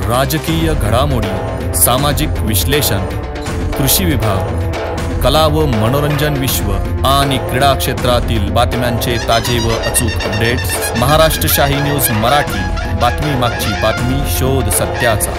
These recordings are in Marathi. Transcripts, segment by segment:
राजकीय घडामोडी, सामाजिक विश्लेषण, कृषी विभाग, कला व मनोरंजन विश्व आणि क्रीडा क्षेत्रातील बातम्यांचे ताजे व अचूक अपडेट्स महाराष्ट्र शाही न्यूज मराठी। बातमी मागची बातमी, शोध सत्याचा।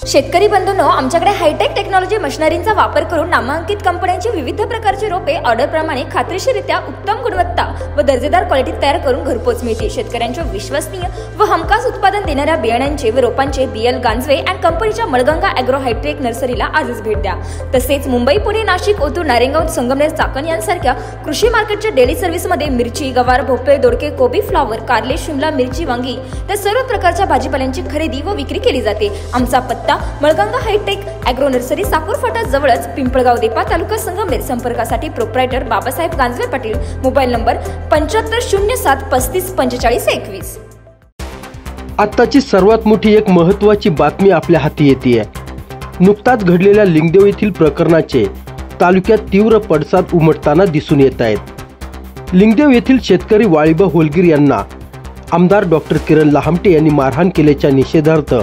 शेतकरी बंधूंनो, आमच्याकडे हायटेक टेक्नॉलॉजी मशिनरींचा वापर करून नामांकित कंपन्यांची विविध प्रकारची रोपे ऑर्डरप्रमाणे खात्रीशीररित्या उत्तम गुणवत्ता व दर्जेदार क्वालिटीत तयार करून घरपोच मिळते। शेतकऱ्यांच्या विश्वसनीय व हमखास उत्पादन देणाऱ्या बियाण्यांचे व रोपांचे BL गांजवे अँड कंपनीच्या मळगंगा ॲग्रो हायटेक नर्सरीला आजच भेट द्या। तसेच मुंबई, पुणे, नाशिक, ओतूर, नारायणगाव, संगमनेर, चाकण यांसारख्या कृषी मार्केटच्या डेली सर्व्हिसमध्ये मिरची, गवार, भोपळे, दोडके, कोबी, फ्लावर, कारले, शिमला मिरची, वांगी त्या सर्व प्रकारच्या भाजीपाल्यांची खरेदी व विक्री केली जाते। आमचा पत्ता Malganga hi-tech agro nursery, Sakur फाटा जवळच, पिंपळगाव देपा, तालुका संगमनेर। संपर्कासाठी proprietor Babasaheb Ganjave Patil, mobile number 7507354521। आत्ताची सर्वात मोठी एक महत्त्वाची बातमी आपल्या हाती येते आहे। नुकताच घडलेल्या लिंगदेव येथील प्रकरणाचे तालुक्यात तीव्र पडसाद उमटताना दिसून येत आहेत। लिंगदेव येथील शेतकरी वाळीबा होलगीर यांना आमदार डॉक्टर किरण लहामटे यांनी मारहाण केल्याच्या निषेधार्थ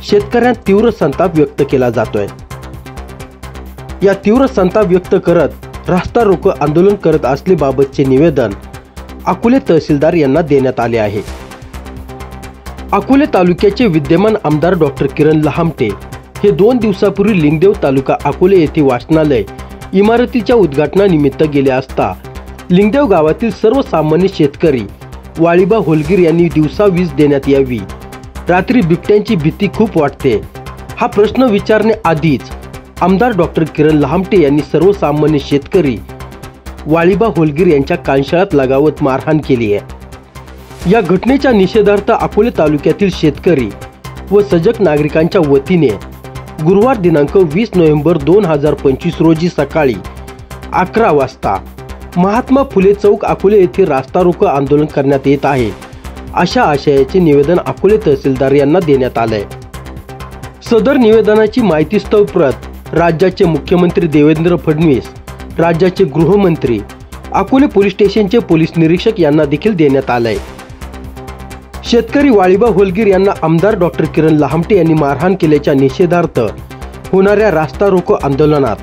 शेतकऱ्यांत तीव्र संताप व्यक्त केला जातोय। या तीव्र संताप व्यक्त करत रास्ता रोको आंदोलन करत असल्याबाबतचे निवेदन अकोले तहसीलदार यांना देण्यात आले आहे। अकोले तालुक्याचे विद्यमान आमदार डॉक्टर किरण लहामटे हे 2 दिवसापूर्वी लिंगदेव तालुका अकोले येथे वाचनालय इमारतीच्या उद्घाटनानिमित्त गेले असता लिंगदेव गावातील सर्वसामान्य शेतकरी वाळीबा होलगीर यांनी दिवसा वीज देण्यात यावी, रात्री बिबट्यांची भीती खूप वाटते हा प्रश्न विचारण्याआधीच आमदार डॉक्टर किरण लहामटे यांनी सर्वसामान्य शेतकरी वाळीबा होलगीर यांच्या कानशाळात लगावत मारहाण केली आहे। या घटनेच्या निषेधार्थ अकोले तालुक्यातील शेतकरी व सजग नागरिकांच्या वतीने गुरुवार दिनांक 20 नोव्हेंबर 2025 रोजी सकाळी 11 वाजता महात्मा फुले चौक अकोले येथे रास्ता रोको आंदोलन करण्यात येत आहे, अशा आशयाचे निवेदन अकोले तहसीलदार यांना देण्यात आले। सदर निवेदनाची माहितीस्तव प्रत राज्याचे मुख्यमंत्री देवेंद्र फडणवीस, राज्याचे गृहमंत्री, अकोले पोलीस स्टेशनचे पोलीस निरीक्षक यांना देखील देण्यात आले। शेतकरी वाळीबा होलगीर यांना आमदार डॉक्टर किरण लहामटे यांनी मारहाण केल्याच्या निषेधार्थ होणाऱ्या रास्ता रोको आंदोलनात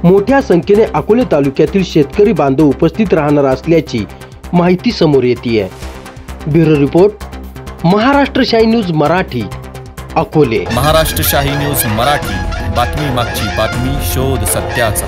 मोठ्या संख्येने अकोले तालुक्यातील शेतकरी बांधव उपस्थित राहणार असल्याची माहिती समोर येते आहे। ब्युरो रिपोर्ट, महाराष्ट्र शाही न्यूज मराठी, अकोले। महाराष्ट्र शाही न्यूज मराठी, बातमी मागची बातमी, शोध सत्याचा।